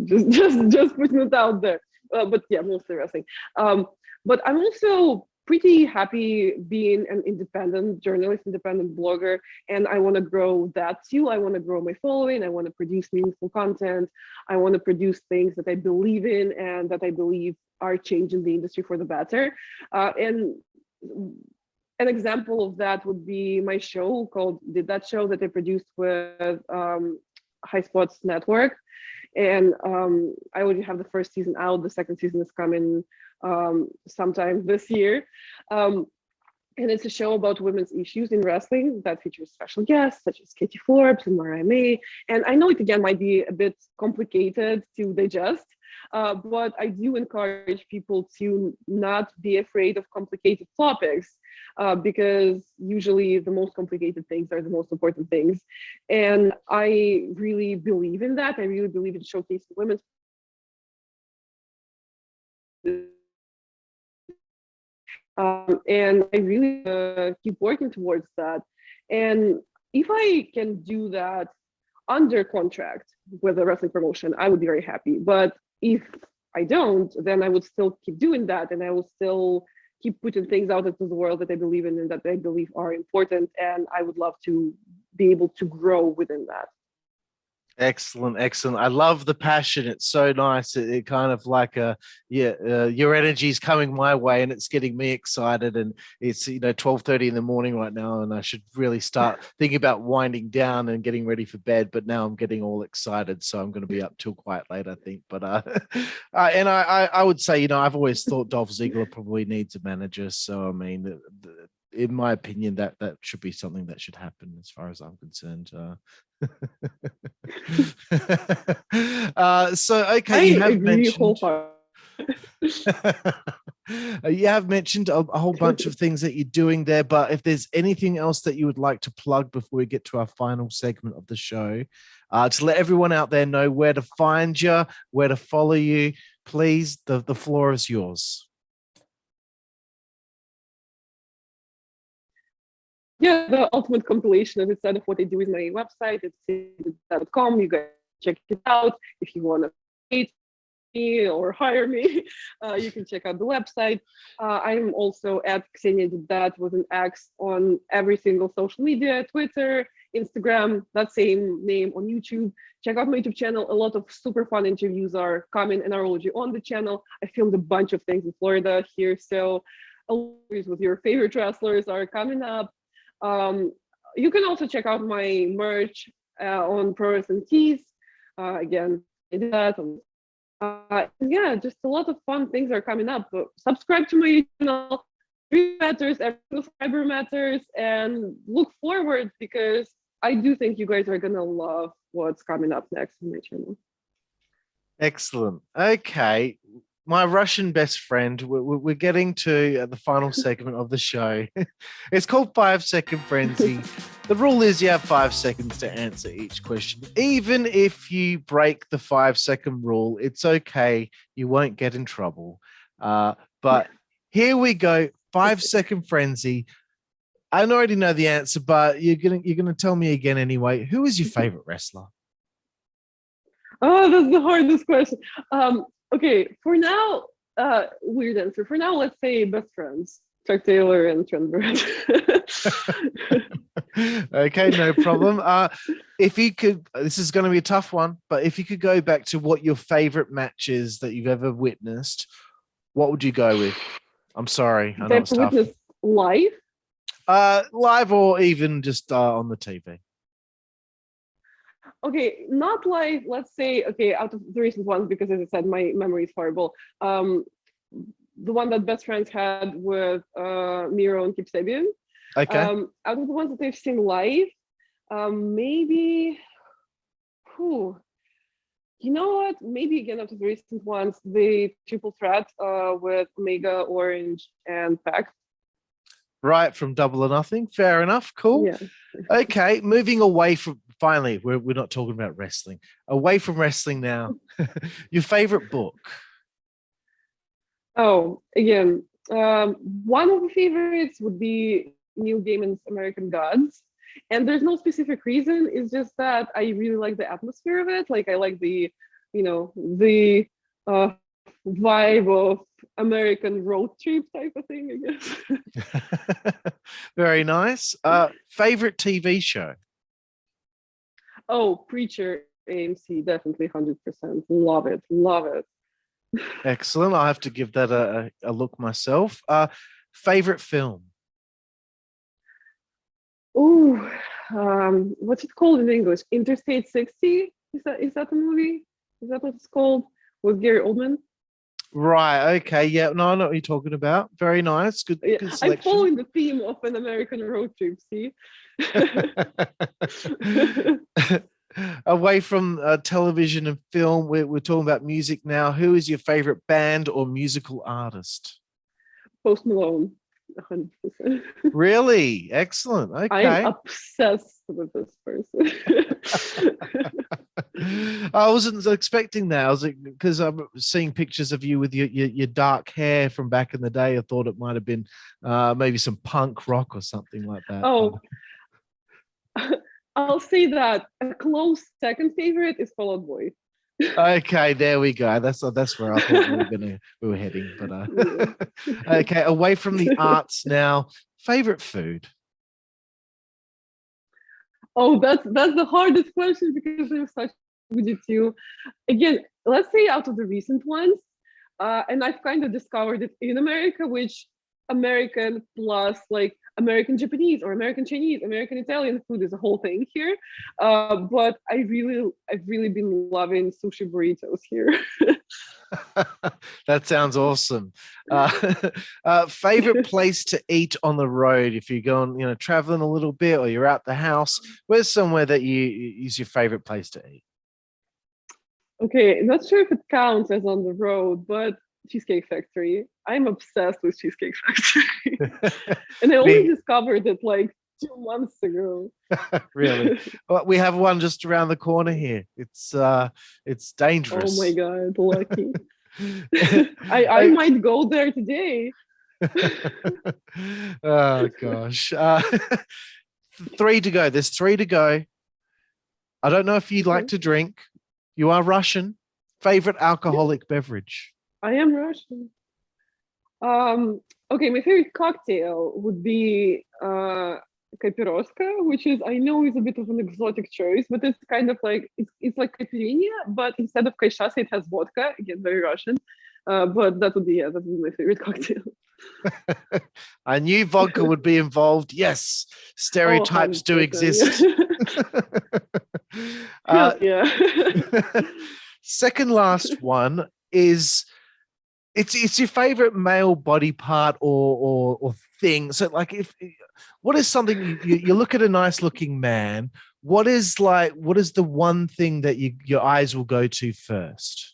just putting it out there. But yeah, mostly wrestling. But I'm also pretty happy being an independent journalist, independent blogger, and I want to grow that too. I want to grow my following. I want to produce meaningful content. I want to produce things that I believe in and that I believe are changing the industry for the better. And an example of that would be my show called That Show that I produced with High Spots Network. And I already have the first season out. The second season is coming sometime this year. And it's a show about women's issues in wrestling that features special guests such as Katie Forbes and MonetMaaate. And I know it again might be a bit complicated to digest, but I do encourage people to not be afraid of complicated topics, because usually the most complicated things are the most important things. And I really believe in that. I really believe in showcasing women's and I really keep working towards that. And if I can do that under contract with a wrestling promotion, I would be very happy. But if I don't, then I would still keep doing that, and I will still keep putting things out into the world that I believe in and that I believe are important. And I would love to be able to grow within that. Excellent, excellent. I love the passion. It's so nice. It kind of like your energy is coming my way, and it's getting me excited. And it's 12:30 in the morning right now, and I should really start thinking about winding down and getting ready for bed. But now I'm getting all excited, so I'm going to be up till quite late, I think. But and I would say, I've always thought Dolph Ziggler probably needs a manager. So I mean, in my opinion, that should be something that should happen, as far as I'm concerned. So, okay, you I have agree mentioned. wholeheartedly. You have mentioned a whole bunch of things that you're doing there, but if there's anything else that you would like to plug before we get to our final segment of the show, to let everyone out there know where to find you, where to follow you, please, the floor is yours. Yeah, the ultimate compilation of instead of what I do is my website. It's XeniaDidThat.com. You guys check it out. If you want to pay me or hire me, you can check out the website. I'm also at XeniaDidThat with an X on every single social media, Twitter, Instagram, that same name on YouTube. Check out my YouTube channel. A lot of super fun interviews are coming and are already on the channel. I filmed a bunch of things in Florida here, so always with your favorite wrestlers are coming up. You can also check out my merch on Pro Wrestling Tees. Again, I did that. Yeah, just a lot of fun things are coming up. Subscribe to my channel. Every matters, every subscriber matters, and look forward, because I do think you guys are gonna love what's coming up next on my channel. Excellent. Okay. My Russian best friend, we're getting to the final segment of the show. It's called 5 Second Frenzy. The rule is you have 5 seconds to answer each question. Even if you break the 5-second rule, it's okay. You won't get in trouble. But here we go. 5 Second Frenzy. I already know the answer, but you're gonna tell me again anyway. Who is your favorite wrestler? Oh, that's the hardest question. Okay, for now, weird answer. For now, let's say best friends, Chuck Taylor and Trent Barrett. Okay, no problem. If you could, this is going to be a tough one, but if you could go back to what your favorite matches that you've ever witnessed, what would you go with? I'm sorry, I know it's tough. Witness live? Live or even just on the TV. Okay, not live. Let's say, okay, out of the recent ones, because as I said, my memory is horrible. The one that Best Friends had with Miro and Kip Sabian. Okay. Out of the ones that I've seen live, maybe, you know what? Maybe again, out of the recent ones, the triple threat with Omega, Orange, and Pac. Right, from Double or Nothing. Fair enough. Cool. Yeah. Okay, moving away from, finally, we're not talking about wrestling. Away from wrestling now. Your favorite book? Oh, again, one of the favorites would be Neil Gaiman's American Gods. And there's no specific reason. It's just that I really like the atmosphere of it. Like, I like the, the vibe of American road trip type of thing, I guess. Very nice. Favorite TV show? Oh, Preacher, AMC, definitely 100%. Love it, love it. Excellent. I'll have to give that a look myself. Favorite film? Oh, what's it called in English? Interstate 60? Is that the movie? Is that what it's called? With Gary Oldman? Right. Okay. Yeah. No, I know what you're talking about. Very nice. Good selection. I'm following the theme of an American road trip. See. Away from television and film, we're talking about music now. Who is your favorite band or musical artist? Post Malone, 100%. Really? Excellent. Okay. I'm obsessed with this person. I wasn't expecting that. I was because I'm seeing pictures of you with your dark hair from back in the day. I thought it might have been maybe some punk rock or something like that. Oh, I'll say that a close second favorite is Fall Out Boy. Okay, there we go. That's where I thought we were heading. But okay, away from the arts now. Favorite food? Oh, that's the hardest question because there's such with it too. Again, let's say out of the recent ones, and I've kind of discovered it in America, which American plus like American Japanese or American Chinese, American Italian food is a whole thing here. But I've really been loving sushi burritos here. That sounds awesome. Favorite place to eat on the road if you're going, traveling a little bit or you're out the house? Where's somewhere that is your favorite place to eat? Okay, not sure if it counts as on the road, but Cheesecake Factory. I'm obsessed with Cheesecake Factory. And I only discovered it like 2 months ago. Really? Well, we have one just around the corner here. It's dangerous. Oh my God, lucky. I might go there today. Oh gosh. 3 to go. There's 3 to go. I don't know if you'd like to drink. You are Russian. Favorite alcoholic beverage? I am Russian. Okay, my favorite cocktail would be Kapiroska, which is, I know is a bit of an exotic choice, but it's kind of like, it's like caipirinha, but instead of cachaça, it has vodka. Again, very Russian. But that would be my favorite cocktail. I knew vodka would be involved. Yes, stereotypes do exist. Yeah. Second last one is, it's your favorite male body part or thing. So like, what is something you look at a nice looking man, what is the one thing that your eyes will go to first?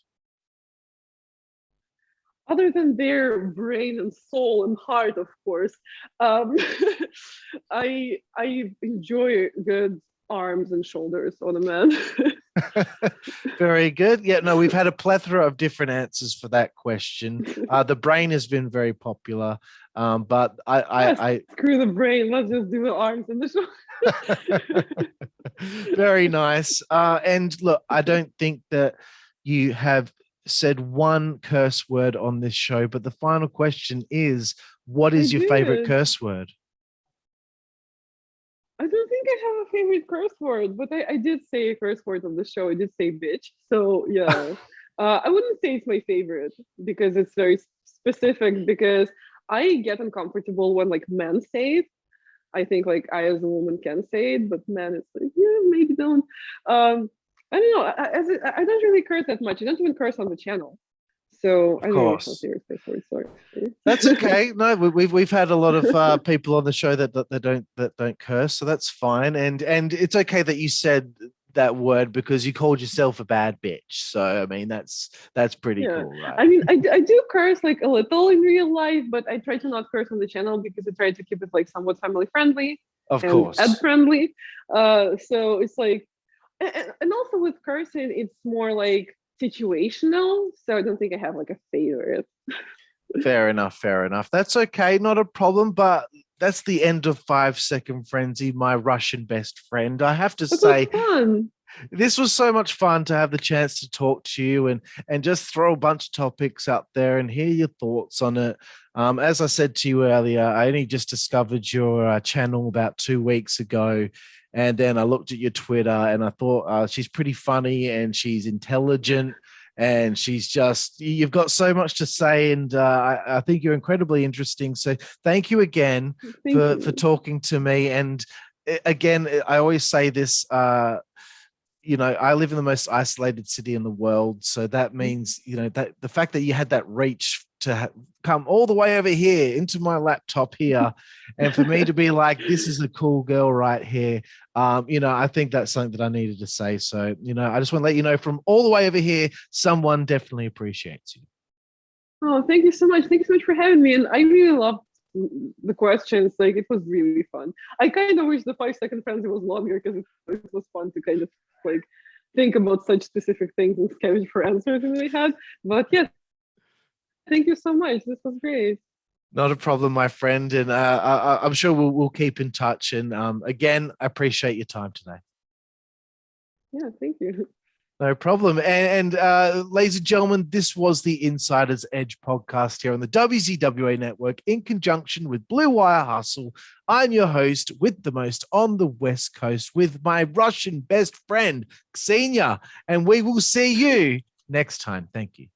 Other than their brain and soul and heart, of course, I enjoy good arms and shoulders on a man. Very good. Yeah, no, we've had a plethora of different answers for that question. The brain has been very popular, but I screw the brain. Let's just do the arms and the shoulders. Very nice. And look, I don't think that you have said one curse word on this show, but the final question is, what is your favorite curse word? I don't think I have a favorite curse word, but I did say a curse word on the show. I did say bitch. So yeah, I wouldn't say it's my favorite because it's very specific, because I get uncomfortable when like men say it. I think like I as a woman can say it, but men, it's like, yeah, maybe don't. I don't know. I don't really curse that much. I don't even curse on the channel. So I don't know if I'll say sorry. That's okay. No, we've had a lot of people on the show that don't curse, so that's fine. And it's okay that you said that word because you called yourself a bad bitch. So I mean that's pretty cool, right? I mean, I do curse like a little in real life, but I try to not curse on the channel because I try to keep it like somewhat family friendly. Of course. Ad friendly. So it's like, and also with cursing, it's more like situational, so I don't think I have like a favorite. Fair enough. That's okay, not a problem. But that's the end of 5 Second Frenzy, my Russian best friend. I have to say, this was so much fun to have the chance to talk to you and just throw a bunch of topics out there and hear your thoughts on it. As I said to you earlier, I only just discovered your channel about 2 weeks ago. And then I looked at your Twitter and I thought she's pretty funny and she's intelligent and you've got so much to say. And I think you're incredibly interesting. So thank you again for talking to me. And again, I always say this, I live in the most isolated city in the world. So that means, that the fact that you had that reach to come all the way over here into my laptop here and for me to be like, this is a cool girl right here. I think that's something that I needed to say. So, I just want to let you know from all the way over here, someone definitely appreciates you. Oh, thank you so much. Thank you so much for having me. And I really loved the questions. Like, it was really fun. I kind of wish the 5 Second Frenzy was longer because it was fun to kind of like think about such specific things and scavenge for answers that we had. But yeah, thank you so much. This was great. Not a problem, my friend. And I'm sure we'll keep in touch. And again, I appreciate your time today. Yeah, thank you. No problem. And ladies and gentlemen, this was the Insider's Edge podcast here on the WZWA Network in conjunction with Blue Wire Hustle. I'm your host with the most on the West Coast with my Russian best friend, Xenia. And we will see you next time. Thank you.